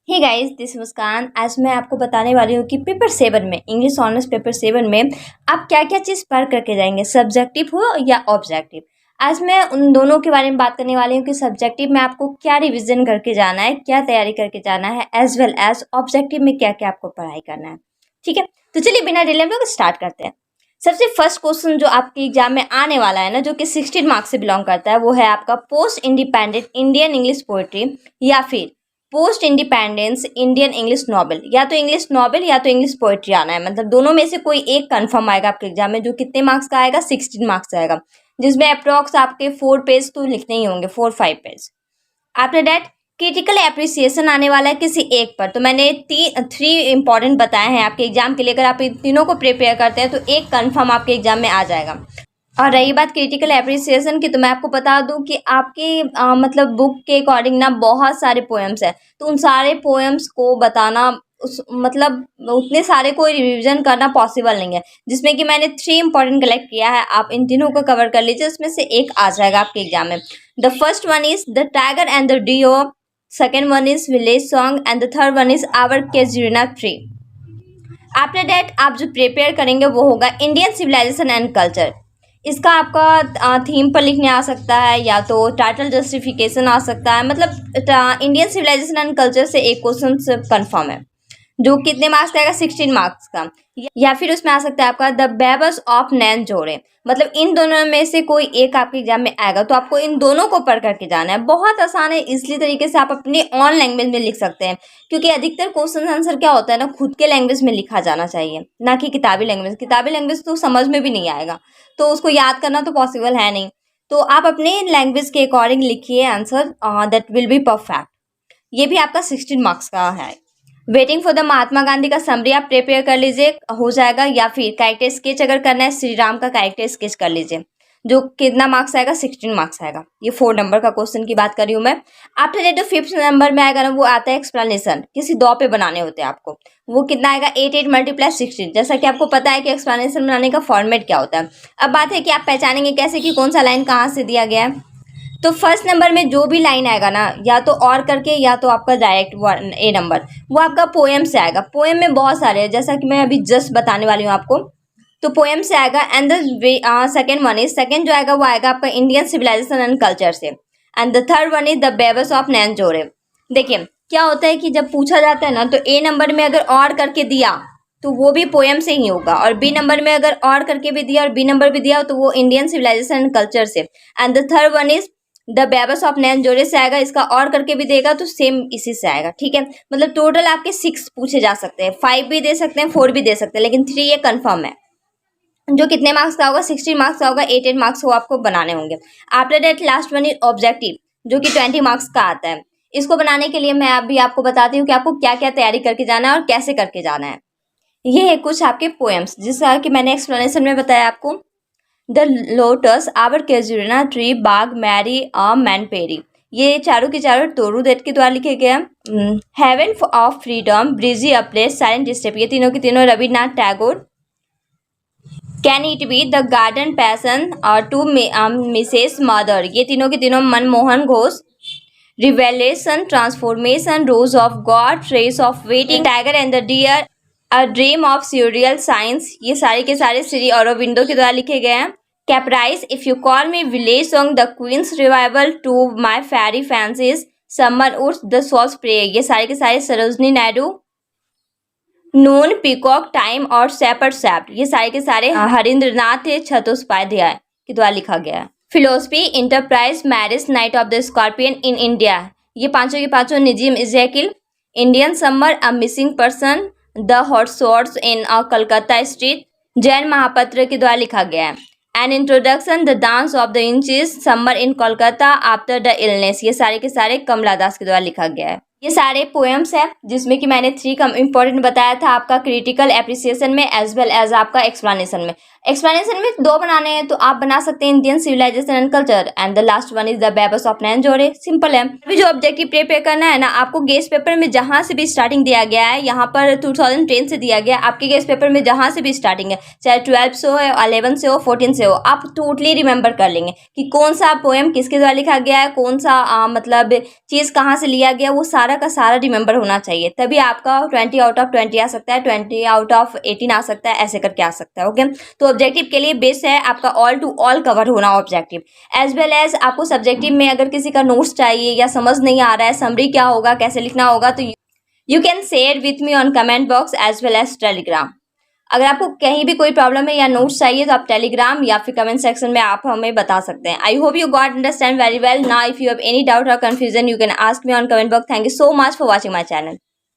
Hey guys, this मुस्कान। आज मैं आपको बताने वाली हूँ कि पेपर 7 में इंग्लिश ऑनर्स पेपर 7 में आप क्या क्या चीज़ पढ़ करके जाएंगे, सब्जेक्टिव हो या ऑब्जेक्टिव। आज मैं उन दोनों के बारे में बात करने वाली हूँ कि सब्जेक्टिव में आपको क्या रिवीजन करके जाना है, क्या तैयारी करके जाना है, एज वेल एज ऑब्जेक्टिव में क्या क्या आपको पढ़ाई करना है। ठीक है, तो चलिए बिना डिले हम लोग स्टार्ट करते हैं। सबसे फर्स्ट क्वेश्चन जो आपके एग्जाम में आने वाला है ना, जो कि 16 मार्क्स से बिलोंग करता है, वो है आपका post independent Indian English poetry या फिर post independence Indian English novel. या तो इंग्लिश नॉवल या तो इंग्लिश पोएट्री आना है, मतलब दोनों में से कोई एक कंफर्म आएगा आपके एग्जाम में। जो कितने मार्क्स का आएगा, 16 मार्क्स आएगा, जिसमें अप्रॉक्स आपके 4 पेज तो लिखने ही होंगे, 4-5 page. After that critical appreciation आने वाला है किसी एक पर। तो मैंने 3 इंपॉर्टेंट बताए हैं आपके एग्जाम के लिए। अगर आप इन तीनों को प्रिपेयर करते हैं तो एक कंफर्म आपके एग्जाम में आ जाएगा। और रही बात क्रिटिकल एप्रिसिएशन की, तो मैं आपको बता दूं कि आपके मतलब बुक के अकॉर्डिंग ना बहुत सारे पोएम्स हैं, तो उन सारे पोएम्स को बताना उस मतलब उतने सारे को रिवीजन करना पॉसिबल नहीं है, जिसमें कि मैंने 3 इंपॉर्टेंट कलेक्ट किया है। आप इन तीनों को कवर कर लीजिए, उसमें से एक आ जाएगा आपके एग्जाम में। The first one is the tiger and the deer, second one is village song and the third one is our casuarina tree. After that आप जो प्रिपेयर करेंगे वो होगा इंडियन सिविलाइजेशन एंड कल्चर। इसका आपका थीम पर लिखने आ सकता है, या तो टाइटल जस्टिफिकेशन आ सकता है। मतलब इंडियन सिविलाइजेशन एंड कल्चर से एक क्वेश्चन कंफर्म है, जो कितने मार्क्स का आएगा, 16 मार्क्स का। या फिर उसमें आ सकता है आपका द बेबस ऑफ नैन जोड़े। मतलब इन दोनों में से कोई एक आपके एग्जाम में आएगा, तो आपको इन दोनों को पढ़ करके जाना है। बहुत आसान है, इसलिए तरीके से आप अपने ऑन लैंग्वेज में लिख सकते हैं, क्योंकि अधिकतर क्वेश्चन आंसर क्या होता है ना, खुद के लैंग्वेज में लिखा जाना चाहिए, ना कि किताबी लैंग्वेज। किताबी लैंग्वेज तो समझ में भी नहीं आएगा, तो उसको याद करना तो पॉसिबल है नहीं। तो आप अपने लैंग्वेज के अकॉर्डिंग लिखिए answer, that will be perfect. ये भी आपका 16 मार्क्स का है। Waiting for the Mahatma Gandhi का समरी आप प्रिपेयर कर लीजिए, हो जाएगा। या फिर कैरेक्टर स्केच अगर करना है, श्री राम का कैरेक्टर स्केच कर लीजिए, जो कितना मार्क्स आएगा, 16 मार्क्स आएगा। ये 4 नंबर का क्वेश्चन की बात कर रही हूँ मैं। आफ्टर दैट जो 5th नंबर में आएगा ना, वो आता है एक्सप्लेनेशन। किसी दो पे बनाने होते हैं आपको, वो कितना आएगा, 8 मल्टीप्लाई 16। जैसा कि आपको पता है कि एक्सप्लेनेशन बनाने का फॉर्मेट क्या होता है। अब बात है कि आप पहचानेंगे कैसे कि कौन सा लाइन कहाँ से दिया गया है। तो फर्स्ट नंबर में जो भी लाइन आएगा ना, या तो और करके या तो आपका डायरेक्ट ए नंबर, वो आपका पोएम से आएगा। पोएम में बहुत सारे हैं, जैसा कि मैं अभी जस्ट बताने वाली हूँ आपको। तो पोएम से आएगा। And the second one is, second जो आएगा वो आएगा आपका इंडियन सिविलाइजेशन एंड कल्चर से। And the third one is the बेबस ऑफ नैन जोड़े। देखिए क्या होता है कि जब पूछा जाता है ना, तो ए नंबर में अगर और करके दिया तो वो भी पोएम से ही होगा, और बी नंबर में अगर और करके भी दिया और बी नंबर भी दिया तो वो इंडियन सिविलाइजेशन एंड कल्चर से। And the third one is the बेबस ऑफ नैन जोड़े से आएगा। इसका और करके भी देगा तो सेम इसी से आएगा। ठीक है, मतलब टोटल आपके 6 पूछे जा सकते हैं, 5 भी दे सकते हैं, 4 भी दे सकते हैं, लेकिन 3 ये कंफर्म है। जो कितने मार्क्स का होगा, 16 मार्क्स का होगा। 8 मार्क्स वो आपको बनाने होंगे। After that last one is objective, जो कि 20 मार्क्स का आता है। इसको बनाने के लिए मैं अभी आपको बताती हूँ कि आपको क्या क्या तैयारी करके जाना है और कैसे करके जाना है। ये है कुछ आपके पोएम्स, जिसका कि मैंने एक्सप्लेनेशन में बताया आपको। The lotus, our casuarina tree, Baugmaree, मैन पेरी। ये चारों के चारों तोरू देट के द्वारा लिखे गए हैं। हेवन ऑफ फ्रीडम, ब्रिजी अ प्लेस, साइलेंट स्टेप, ये तीनों के तीनों Rabindranath Tagore. Can it be, the garden passion, और टू मिसेस मदर, ये तीनों के तीनों Manmohan Ghose. Revelation, transformation, rose of God, trance of waiting, tiger and the deer, a dream of surreal science, ये सारे के सारे श्री अरबिंदो के द्वारा लिखे गए हैं। Caprice, if you call me, village song, the queen's revival, to my fairy fancies, summer woods, the soul's prayer, ये सारे के सारे Sarojini Naidu. Noon, peacock, time और सेपर्ड सेप्ट, ये सारे के सारे हरिंद्रनाथ चट्टोपाध्याय के द्वारा लिखा गया है। Philosophy, enterprise, marriage, night of the scorpion in India, ये पांचों के पांचों Nissim Ezekiel. Indian summer, a missing person, the hot shots in a Calcutta street, Jayanta Mahapatra के द्वारा लिखा गया है। An introduction, the dance of the eunuchs, summer in Kolkata after the illness, ये सारे के सारे कमला दास के द्वारा लिखा गया है। ये सारे पोएम्स हैं, जिसमें कि मैंने 3 इंपॉर्टेंट बताया था आपका क्रिटिकल एप्रिसिएशन में, एज वेल एज आपका एक्सप्लेनेशन में। एक्सप्लेनेशन में 2 बनाने हैं, तो आप बना सकते हैं Indian civilisation and culture, and the last one is the बेबस ऑफ नैन जोड़े। सिंपल है। अभी जो ऑब्जेक्टिव प्रिपेयर करना है ना, आपको गेस्ट पेपर में जहां से भी स्टार्टिंग दिया गया है, यहाँ पर 2010 से दिया गया, आपके गेस्ट पेपर में जहां से भी स्टार्टिंग है, चाहे 12 से हो, 11 से हो, 14 से हो, आप टोटली रिमेंबर कर लेंगे कि कौन सा पोएम किसके द्वारा लिखा गया है, कौन सा मतलब चीज कहाँ से लिया गया, वो सारा सारा का सारा रिमेंबर होना चाहिए, तभी आपका 20 आउट ऑफ 20 आ सकता है, 20 आउट ऑफ 18 आ सकता है, ऐसे करके आ सकता है। ओके, तो ऑब्जेक्टिव के लिए बेस है आपका ऑल टू ऑल कवर होना ऑब्जेक्टिव। एज वेल एज आपको सब्जेक्टिव में अगर किसी का नोट्स चाहिए या समझ नहीं आ रहा है समरी क्या होगा, कैसे लिखना होगा, तो you can share with me on comment box as well as Telegram. अगर आपको कहीं भी कोई प्रॉब्लम है या नोट्स चाहिए तो आप टेलीग्राम या फिर कमेंट सेक्शन में आप हमें बता सकते हैं। I hope you got understand very well. Now if you have any doubt और confusion you can ask me on comment box. Thank you so much for watching my channel.